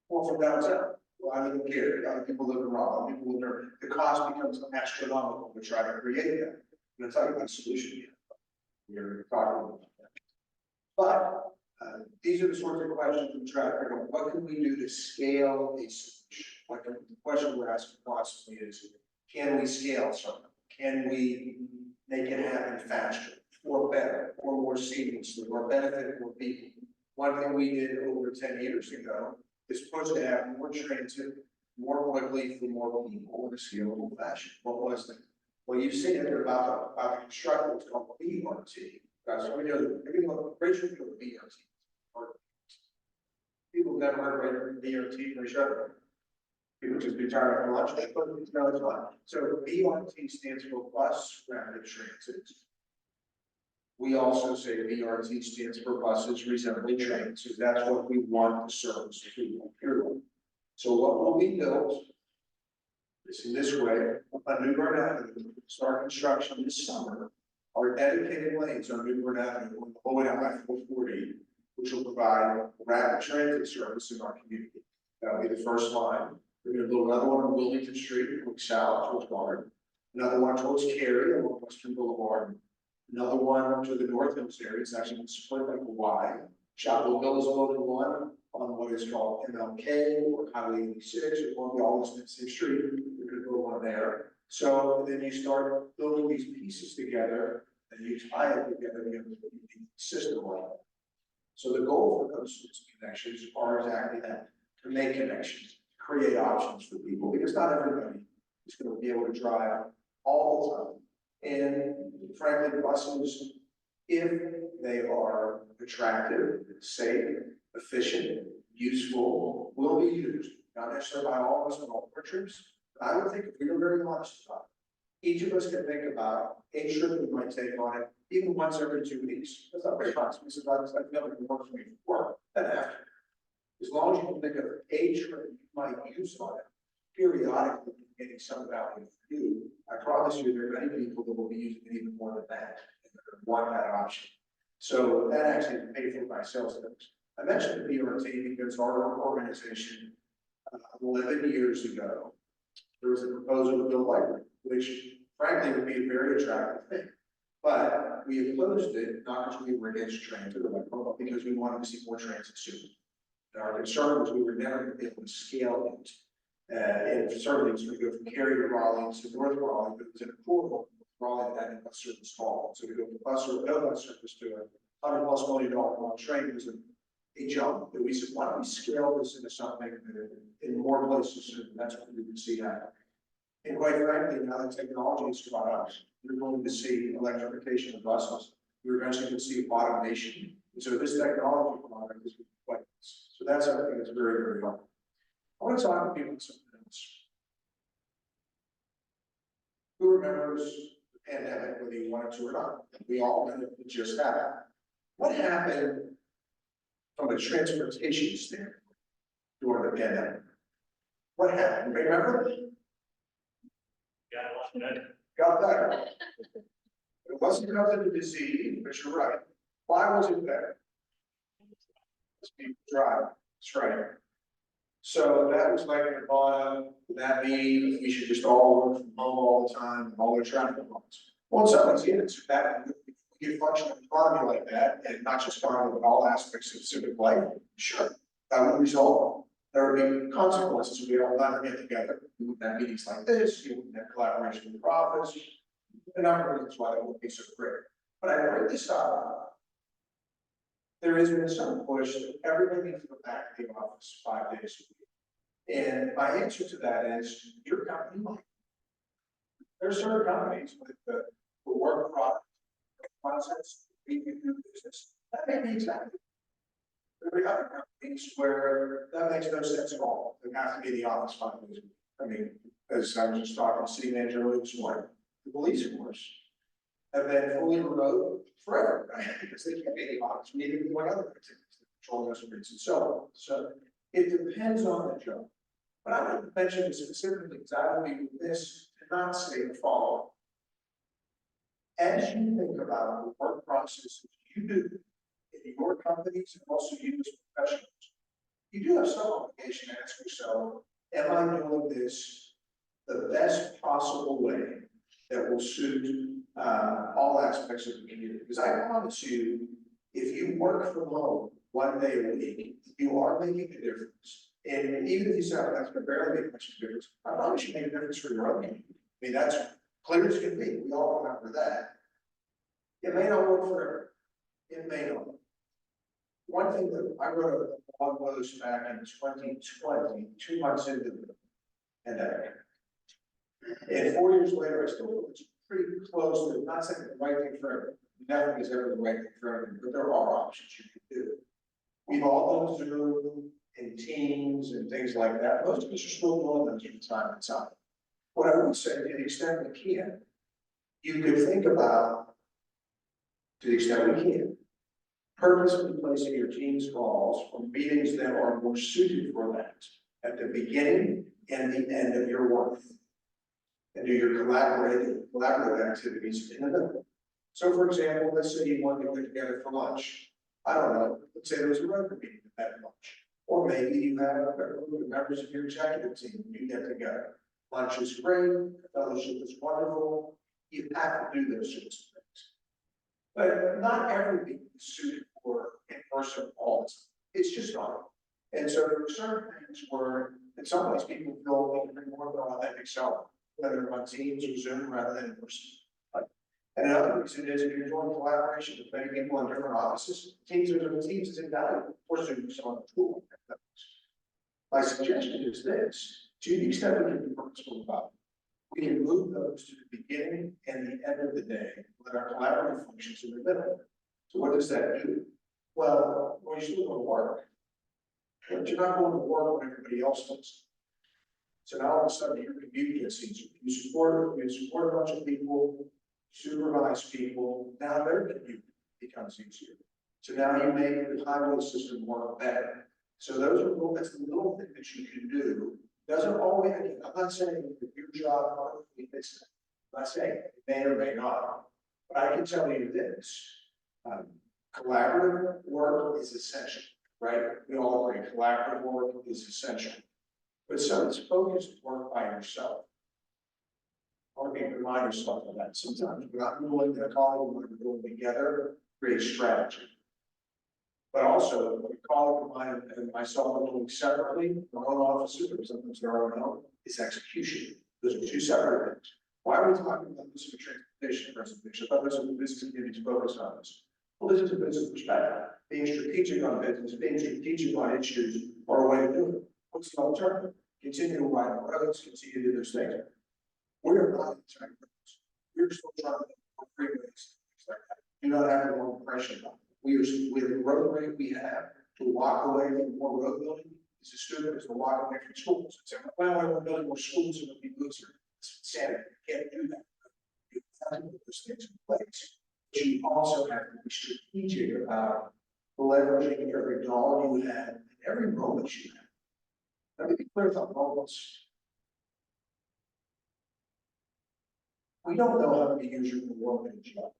Well, from downtown. Well, I live in Cary, other people live in Raleigh, people live there. The cost becomes astronomical to try to create that. I'm gonna tell you about a solution here. We're talking about that. But these are the sorts of questions we try to figure out. What can we do to scale a solution? The question we're asking constantly is, can we scale something? Can we make it happen faster, or better, or more seamlessly, or benefit more people? One thing we did over 10 years ago is push to have more transit more quickly for more people in a scalable fashion. What was that? Well, you've seen it about the construct what's called BRT. Guys, so we know everyone, Rachel, for the BRT. Or people have never heard of BRT, for sure. People just be tired of lunch, but no, it's not. So BRT stands for Bus Rapid Transit. We also say BRT stands for buses resembling trains, so that's what we want to service people, period. So what will be built is in this way, on New Bern Avenue, start construction this summer. Our dedicated lanes on New Bern Avenue, on the whole way down I-440, which will provide rapid transit service in our community. That'll be the first line. We're gonna build another one on Wilmington Street, going south towards Bard. Another one towards Cary along Western Boulevard. Another one to the North Hills area. It's actually split like a Y. Chapel Hill is building one on what is called MLK or Highway 86. It won't be always in the same street. We're gonna build one there. So then you start building these pieces together and you tie it together in a system like that. So the goal for those sorts of connections are exactly that, to make connections, create options for people, because not everybody is going to be able to drive all the time. And frankly, buses, if they are attractive, safe, efficient, useful, will be used, not necessarily by all of us on all our trips. I would think if we were very honest about it, each of us can think about a trip we might take on it, even once every 2 weeks. That's not very much. This is not like nothing that works for me for work and after. As long as you can think of a trip you might use on it, periodically getting some value for you, I promise you there are many people that will be using it even more than that, and they're going to want that option. So that actually is paid for by sales folks. I mentioned the BRT because our organization, 11 years ago, there was a proposal to build library, which frankly would be a very attractive thing. But we opposed it, not because we were against transit, but because we wanted to see more transit soon. And our concern was we were never going to be able to scale it. And certainly it's going to go from Cary to Raleigh to North Raleigh, but it's in a pool of Raleigh that had bus service called. So to go from bus service, no bus service to $100+ million long train was a jump that we said, why don't we scale this into something in more places soon? That's what we would see happen. And quite frankly, now that technology has caught up, you're going to see electrification of buses. You're eventually going to see automation. And so this technology product is quite nice. So that's something that's very, very helpful. I want to talk to people about something else. Who remembers the pandemic, whether you wanted to or not? We all know it just happened. What happened from a transportation standpoint during the pandemic? What happened? Remember? Got better. It wasn't because of the disease, but you're right. Why was it better? Because people drive, that's right. So that was like Nirvana. Would that mean we should just all work from home all the time and all the traffic laws? Well, in some ways, yes, that if you function in an economy like that, and not just economy, but all aspects of civic life, sure, that would result. There would be consequences if we all not get together. We wouldn't have meetings like this, you wouldn't have collaboration with profits. A number of reasons why that would be so great. But I bring this up there has been some push that everybody needs to go back to the office 5 days a week. And my answer to that is, your company might. There are certain companies with the work product process, we can do business, that may be exactly. There are other companies where that makes no sense at all, they have to be in the office 5 days a week. I mean, as I was just talking to city manager earlier this morning, the police force have been fully remote forever, right? Because they can't be in the office, neither do other activities, patrol the streets and so on. So it depends on the job. But I would mention it specifically because I would be this to not say the following. As you think about the work processes you do in your companies and also you as professionals, you do have some obligation to ask yourself, am I doing this the best possible way that will suit all aspects of the community? Because I promise you, if you work from home 1 day a week, you are making a difference. And even if you say, oh, that's going to barely make much of a difference, I promise you make a difference for your own community. I mean, that's clear as can be. We all remember that. It may not work forever. It may not. One thing that I wrote a blog post back in 2020, 2 months into the pandemic. And 4 years later, I still feel it's pretty close to, not saying the right thing for everyone. Nothing is ever the right thing for everyone, but there are options you can do. We've all done Zoom and Teams and things like that. Most of us are still doing those from time to time. What I would say, to the extent we can, you could think about, to the extent we can, purposely placing your team's calls or meetings that are more suited for that at the beginning and the end of your work. And do your collaborative activities in the middle. So for example, let's say you want to get together for lunch. I don't know, let's say there's a Rotary meeting at lunch. Or maybe you have a group of members of your executive team, you get together. Lunch is great, fellowship is wonderful, you have to do those sorts of things. But not every meeting is suited for in-person calls, it's just not. And so there are certain things where, in some ways, people feel they can bring more of their authentic self, whether on Teams or Zoom rather than in person. And another reason is if you're doing collaboration with many people in different offices, Teams is invaluable, or Zoom is on a tool. My suggestion is this, to the extent we can be purposeful about it, we can move those to the beginning and the end of the day with our collaborative functions in the middle. So what does that do? Well, you're still going to work, but you're not going to work when everybody else does. So now all of a sudden your commute gets easier. You support a bunch of people, supervise people, now their commute becomes easier. So now you make the highway system work better. So those are that's the little thing that you can do. Doesn't always, again, I'm not saying that your job perfectly fits that. I'm not saying it may or may not. But I can tell you this. Collaborative work is essential, right? We all agree collaborative work is essential. But so is focused work by yourself. I want to remind yourself of that. Sometimes we're not doing a colleague, we're doing together, create strategy. But also, what a colleague of mine and myself are doing separately, our own offices, or sometimes our own, is execution. Those are two separate things. Why are we talking about this in a transportation presentation? I thought this was a business community focus on this. Well, this is a business perspective. Being strategic on business, being strategic on issues are a way to do it. What's the alternative? Continue to widen roads, continue to do those things. We are not trying roads. We're still trying to do freeways, things like that. Do not have more impression on it. We are, with the road rate we have, to walk away from more road building is as stupid as to walk away from schools. It's like, well, we're building more schools and it'll be good here. It's insanity. You can't do that. You have to put those things in place. But you also have to be strategic about leveraging every dollar you have, and every moment you have. Let me be clear about moments. We don't know how many years you're going to work in a job,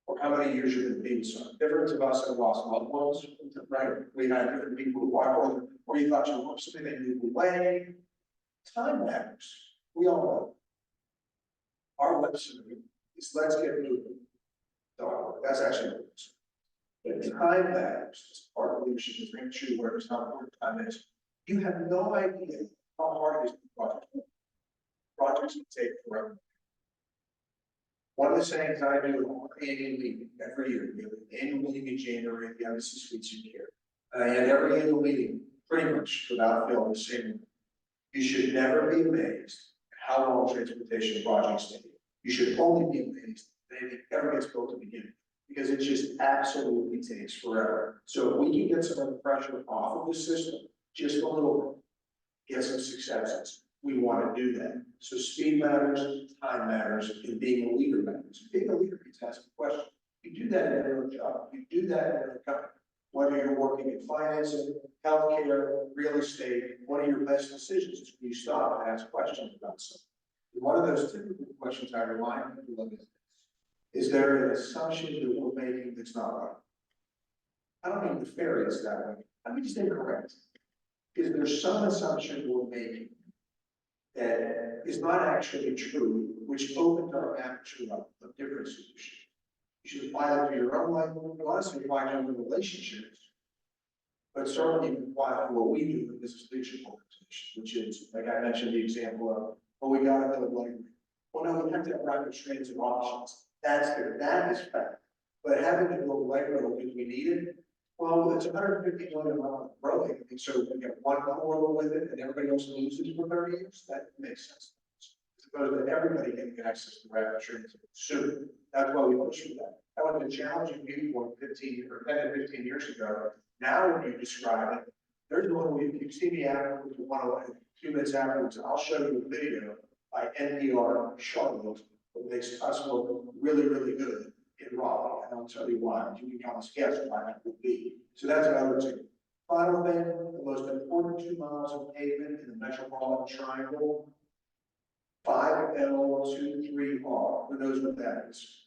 or how many years you're going to be. So different of us have lost loved ones, right? We had different people who walk, or you thought you were something they moved away. Time matters. We all know. Our website is let's get moving. So that's actually what it is. But time matters. It's part of leadership is making sure where it's not important time is. You have no idea how hard it is to project. Projects can take forever. One of the things I do in our annual meeting every year, we have an annual meeting in January, the Embassy Suites in here. And I had every annual meeting, pretty much without fail, the same. You should never be amazed at how long transportation projects take. You should only be amazed that anything ever gets built to begin with, because it just absolutely takes forever. So if we can get some of the pressure off of the system, just a little bit, get some successes, we want to do that. So speed matters, time matters, and being a leader matters. Being a leader means asking questions. You do that in your own job, you do that in your company. Whether you're working in financing, healthcare, real estate, one of your best decisions is when you stop and ask questions about something. And one of those typical questions I remind people of is there an assumption that we're making that's not right? I don't mean nefarious that way, I mean just incorrect. Is there some assumption we're making that is not actually true, which opens our aperture up of different solutions? You should apply that to your own life, honestly, apply to your relationships. But certainly apply to what we do in business leadership organization, which is, like I mentioned, the example of, well, we got to build library. Well, no, we have to have rapid transit options. That's there, that is fact. But having to build library because we need it, well, it's $150 million growing, and so we get one corridor with it, and everybody else loses for 30 years. That makes sense. As opposed to everybody getting access to rapid transit soon. That's why we push for that. That was a challenging viewpoint 10 to 15 years ago. Now, when you describe it, there's one where you see me afterwards, a few minutes afterwards, I'll show you a video by NPR Charlotte that makes us look really, really good in Raleigh. And I'll tell you why. You can almost guess why that would be. So that's another thing. Final thing, the most important 2 miles of pavement in the metropolitan triangle, 5L23R. Who knows what that is?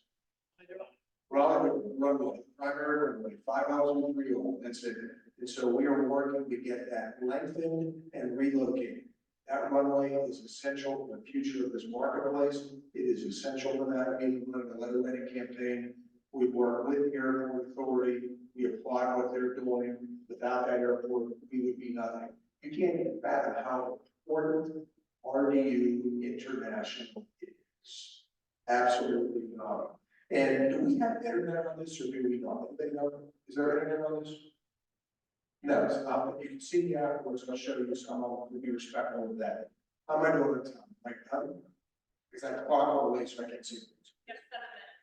Raleigh runway, primary runway, 5L23R. That's it. And so we are working to get that lengthened and relocated. That runway is essential for the future of this marketplace. It is essential for that. We've run a letter writing campaign. We work with the airport authority. We apply what they're doing. Without that airport, we would be nothing. You can't even fathom how important RDU International is. Absolutely phenomenal. And do we have internet on this, or do we not? Anybody know? Is there internet on this? No, it's not. You can see the afterwards. I'll show you some. I'll be respectful of that. How am I doing at time? Like, is that clock all the way so I can see? Yes,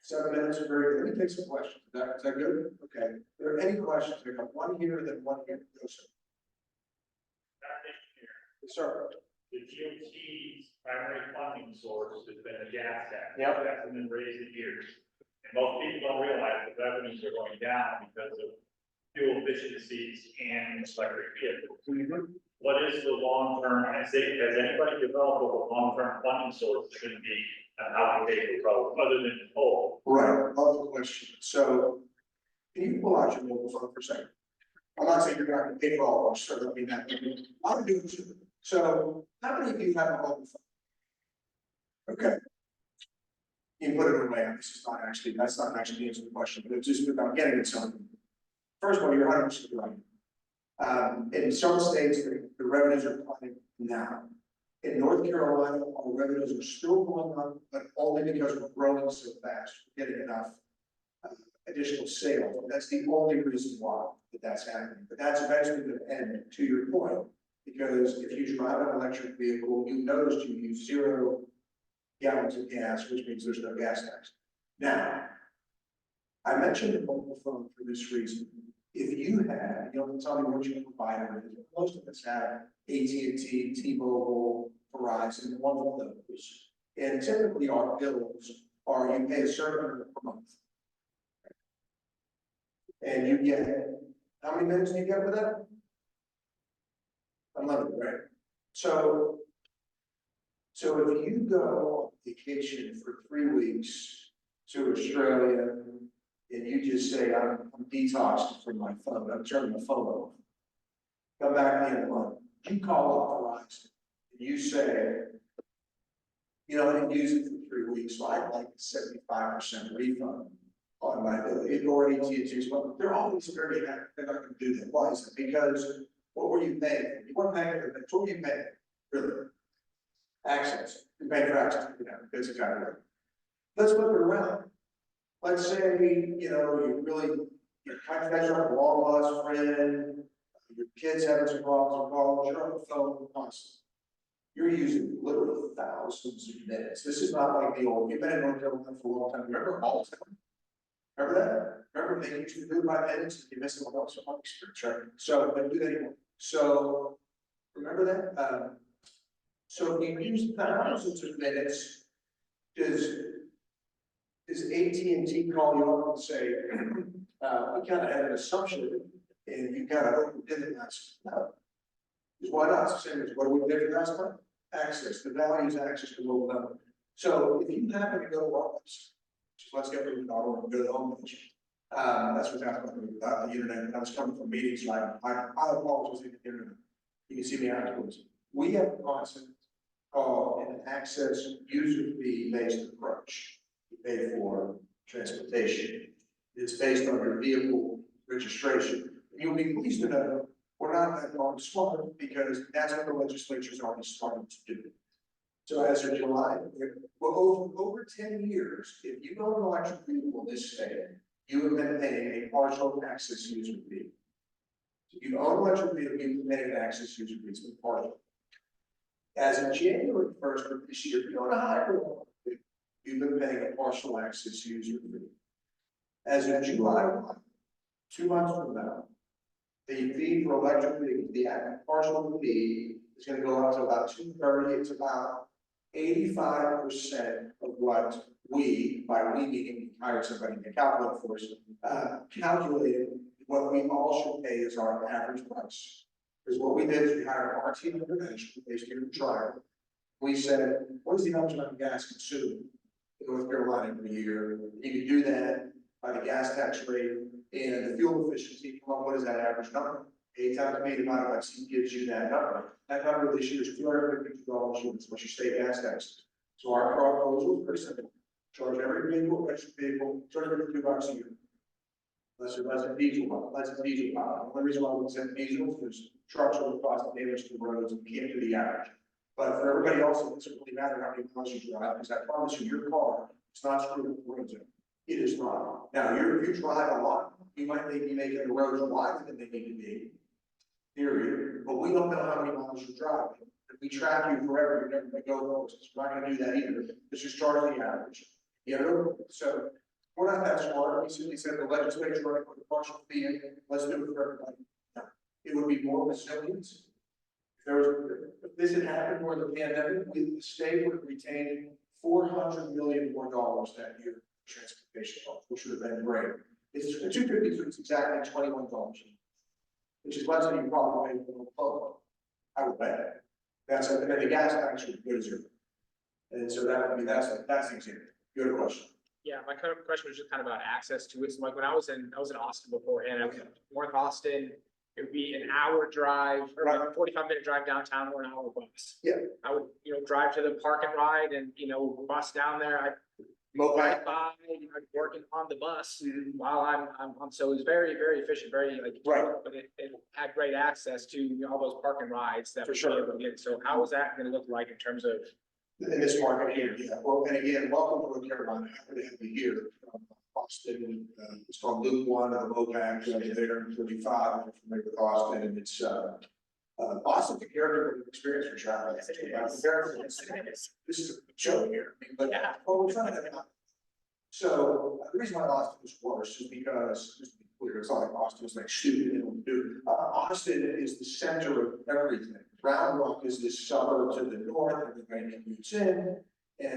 7 minutes. Very good. Let me take some questions. Is that good? Okay. Are there any questions? I got one here, then one here. Go, sir. Yes, sir. The GOT's primary funding source has been a gas tax. Yep. That's been raised in years. And most people don't realize that revenues are going down because of fuel efficiencies and electric vehicles. What is the long-term, has anybody developed what the long-term funding source should be and how we pay for both, other than coal? Right. Love the question. So, can you pull out your mobile phone for a second? I'm not saying you're going to pay for all of us, sir. I mean that. I'll do it too. So, how many of you have a mobile phone? Okay. You can put it away. That's not actually answering the question, but it's just about getting it something. First of all, you're 100% right. In some states, the revenues are declining now. In North Carolina, our revenues are still going up, but only because we're growing so fast, we're getting enough additional sales. That's the only reason why that's happening. But that's eventually going to end, to your point, because if you drive an electric vehicle, you notice you use 0 gallons of gas, which means there's no gas tax. Now, I mentioned the mobile phone for this reason. If you have, you don't tell me what your provider is. Most of us have AT&T, T-Mobile, Verizon, one of those. And typically our bills are, you pay a certain amount per month. And you get, how many minutes do you get with that? 11, right? So if you go on vacation for 3 weeks to Australia, and you just say, I'm detoxed from my phone, I'm turning my phone off. Come back at the end of the month. You call up Verizon, and you say, you know, I didn't use it for 3 weeks, so I'd like a 75% refund on my bill. Or AT&T's, well, they're always very happy. They're not going to do that. Why is it? Because what were you paying? You weren't paying for it. What were you paying? Really? Access. You pay for access. You know, that's exactly right. Let's flip it around. Let's say, you know, you're trying to catch up a long lost friend, your kids having some problems with college, you're on the phone constantly. You're using literally thousands of minutes. This is not like the old, you've been in North Carolina for a long time, remember all the time? Remember that? Remember they used to do by minutes, you missed a lot of experience, right? So, they don't do that anymore. So, remember that? So if you use thousands of minutes, does AT&T call you up and say, we kind of had an assumption, and you kind of overdid it last month? Because why not? It's the same as what we did last month. Access, the value is access to mobile number. So if you happen to go to our website, just let's get rid of the dollar and go to the home page. That's what's happening without the internet. And I was coming from meetings, like I apologize for the internet. You can see me afterwards. We have a concept called an access user fee based approach. You pay for transportation. It's based on your vehicle registration. You'll be pleased to know we're not that long smart because that's what the legislature's already started to do. So as of July, well, over 10 years, if you own an electric vehicle in this state, you have been paying a partial access user fee. If you own an electric vehicle, you've been paying an access user fee, it's been partial. As of January 1st of this year, if you own a hybrid, you've been paying a partial access user fee. As of July 1, 2 months from now, the fee for electric vehicles, the partial fee is going to go up to about $230. It's about 85% of what we, by we meaning hire somebody to calculate for us, calculated what we all should pay as our average price. Because what we did is we hired our team intervention based here in Trial. We said, what is the amount of gas consumed in North Carolina every year? You can do that by the gas tax rate and the fuel efficiency. Come up, what is that average number? 8 times B divided by C gives you that number. That number this year is $250. That's what your state gas tax is. So our proposal is pretty simple. Charge every vehicle, electric vehicle, $252 a year. Less than diesel, less than diesel. The only reason why we said diesel is because trucks will cost damage to the roads and can't do the average. But for everybody else, it doesn't really matter how many miles you drive, because I promise you, your car is not screwed with the roads. It is not. Now, if you drive a lot, you might be making the roads wider than they need to be. Period. But we don't know how many miles you drive. If we track you forever, you're never going to go those. We're not going to do that either. Let's just charge the average. You know, so we're not that smart. We simply said the legislature already put a partial fee in. Let's do it for everybody. It would be more resilience. If this had happened during the pandemic, the state would have retained $400 million more that year for transportation costs, which would have been great. It's $252. It's exactly $21, which is less than you probably pay for a public. I would bet. And then the gas tax would go to zero. And so that would be that's the example. Good question. Yeah, my kind of question was just kind of about access to it. So like when I was in Austin beforehand, I was in North Austin. It would be an hour drive or like a 45-minute drive downtown or an hour bus. Yeah. I would, drive to the park and ride and, bus down there. I ride by, working on the bus while I'm on. So it was very, very efficient, very Right. But it had great access to all those park and rides that For we sure. were able to get. So how is that going to look like in terms of? In this market here, yeah. Well, and again, welcome to North Carolina. Happy to have you here. Austin, it's called Loop 1 of the MOPAC, there in 35, if you're familiar with Austin, and it's, Austin's a character experience for travel. This is a joke here, but, well, we're trying to have it. So, the reason why Austin was worse is because, just to be clear, it's not like Austin was like stupid and do. Austin is the center of everything. Round Rock is this suburb to the north, everybody commutes in,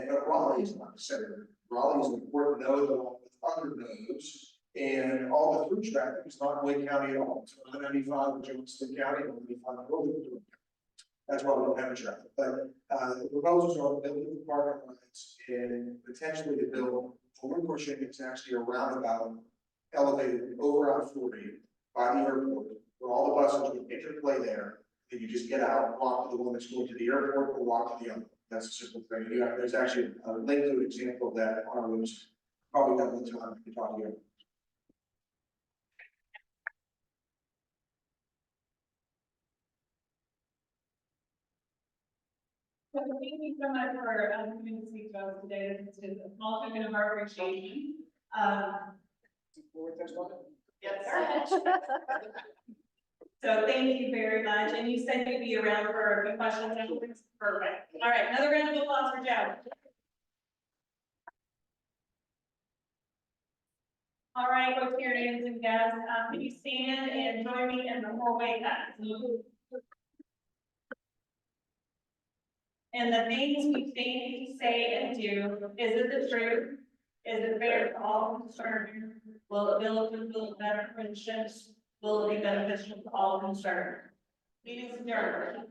but Raleigh is not the center. Raleigh is an important node along with other nodes, and all the through traffic is not in Wake County at all. It's 95 in Johnston County, 95 in Wilmington. That's why we don't have traffic. But the proposals are building the parking lots and potentially to build one portion that's actually a roundabout elevated over I-40 by the airport, where all the buses would interplay there. Then you just get out, walk to the one that's going to the airport, or walk to the other. That's a simple thing. There's actually a link to an example of that on our website. Probably not the time to talk to you. So thank you so much for, coming to speak to us today. This is a small token of our appreciation. Yes. So thank you very much. And you said you'd be around for a few questions afterwards. Perfect. All right, another round of applause for Joe. All right, Rotarians and guests, can you stand and join me in the hallway pass? And the things we think, say, and do, is it the truth? Is it fair to all concerned? Will it build better friendships? Will it be beneficial to all concerned? Meeting adjourned.